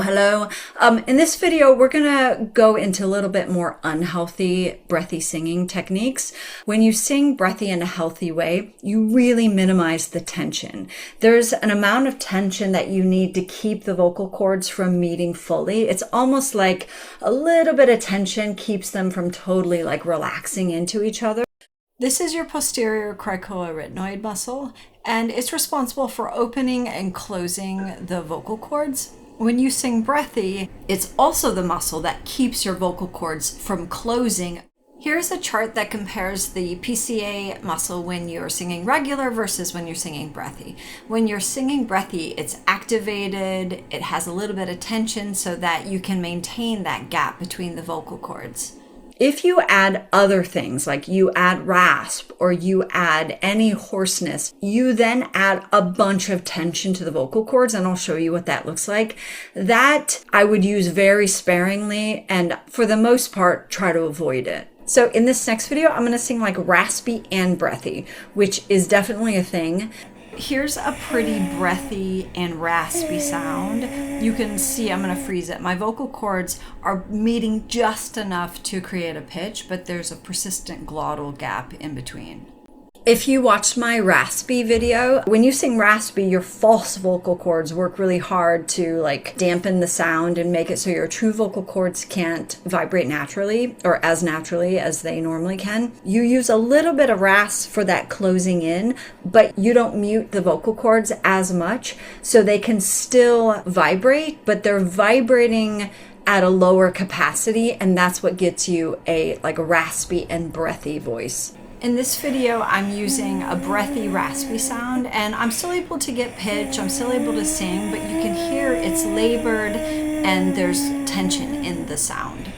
Hello. In this video, we're gonna go into a little bit more unhealthy breathy singing techniques. When you sing breathy in a healthy way, you really minimize the tension. There's an amount of tension that you need to keep the vocal cords from meeting fully. It's almost like a little bit of tension keeps them from totally like relaxing into each other. This is your posterior cricoarytenoid muscle, and it's responsible for opening and closing the vocal cords. When you sing breathy, it's also the muscle that keeps your vocal cords from closing. Here's a chart that compares the PCA muscle when you're singing regular versus when you're singing breathy. When you're singing breathy, it's activated, it has a little bit of tension so that you can maintain that gap between the vocal cords. If you add other things, like you add rasp or you add any hoarseness, you then add a bunch of tension to the vocal cords, and I'll show you what that looks like. That I would use very sparingly, and for the most part, try to avoid it. So in this next video, I'm going to sing like raspy and breathy, which is definitely a thing. Here's a pretty breathy and raspy sound. You can see, I'm going to freeze it. My vocal cords are meeting just enough to create a pitch, but there's a persistent glottal gap in between. If you watched my raspy video, when you sing raspy, your false vocal cords work really hard to like dampen the sound and make it so your true vocal cords can't vibrate naturally or as naturally as they normally can. You use a little bit of rasp for that closing in, but you don't mute the vocal cords as much, so they can still vibrate, but they're vibrating at a lower capacity, and that's what gets you a raspy and breathy voice. In this video, I'm using a breathy, raspy sound, and I'm still able to get pitch, I'm still able to sing, but you can hear it's labored and there's tension in the sound.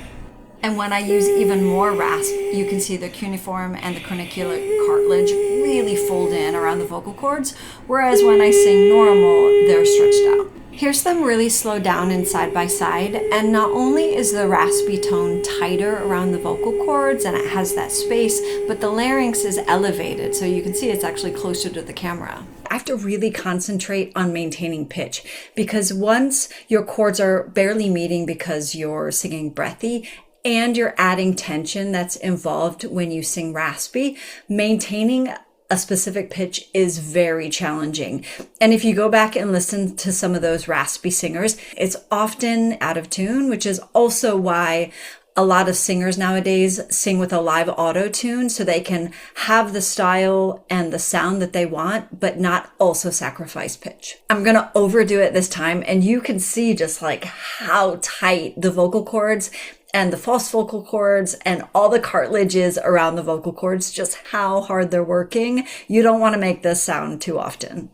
And when I use even more rasp, you can see the cuneiform and the cornicular cartilage really fold in around the vocal cords, whereas when I sing normal, they're stretched out. Here's them really slow down and side by side, and not only is the raspy tone tighter around the vocal cords and it has that space, but the larynx is elevated, so you can see it's actually closer to the camera. I have to really concentrate on maintaining pitch, because once your cords are barely meeting because you're singing breathy and you're adding tension that's involved when you sing raspy, maintaining a specific pitch is very challenging. And if you go back and listen to some of those raspy singers, it's often out of tune, which is also why a lot of singers nowadays sing with a live auto tune, so they can have the style and the sound that they want, but not also sacrifice pitch. I'm going to overdo it this time, and you can see just like how tight the vocal cords and the false vocal cords and all the cartilages around the vocal cords, just how hard they're working. You don't want to make this sound too often.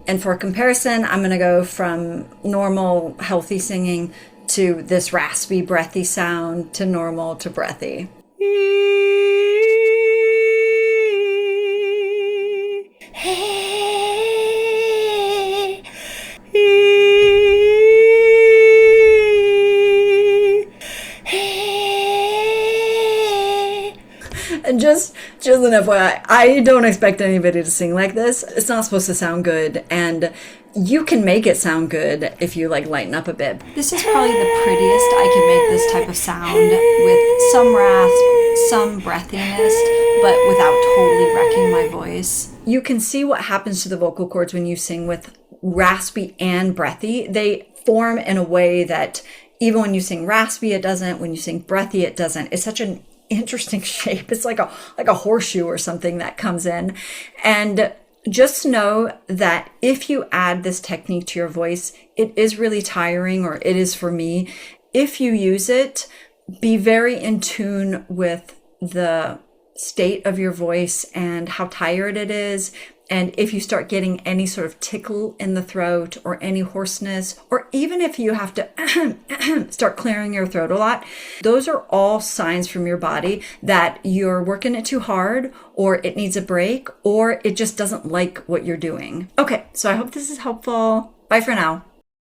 And for comparison, I'm going to go from normal, healthy singing to this raspy, breathy sound to normal to breathy. And just an FYI, I don't expect anybody to sing like this. It's not supposed to sound good, and you can make it sound good if you like lighten up a bit. This is probably the prettiest I can make this type of sound, with some rasp, some breathiness, but without totally wrecking my voice. You can see what happens to the vocal cords when you sing with raspy and breathy. They form in a way that even when you sing raspy, it doesn't. When you sing breathy, it doesn't. It's such an interesting shape. It's like a horseshoe or something that comes in. And just know that if you add this technique to your voice, it is really tiring, or it is for me. If you use it, be very in tune with the state of your voice and how tired it is. And if you start getting any sort of tickle in the throat or any hoarseness, or even if you have to start clearing your throat a lot, those are all signs from your body that you're working it too hard, or it needs a break, or it just doesn't like what you're doing. Okay, so I hope this is helpful. Bye for now.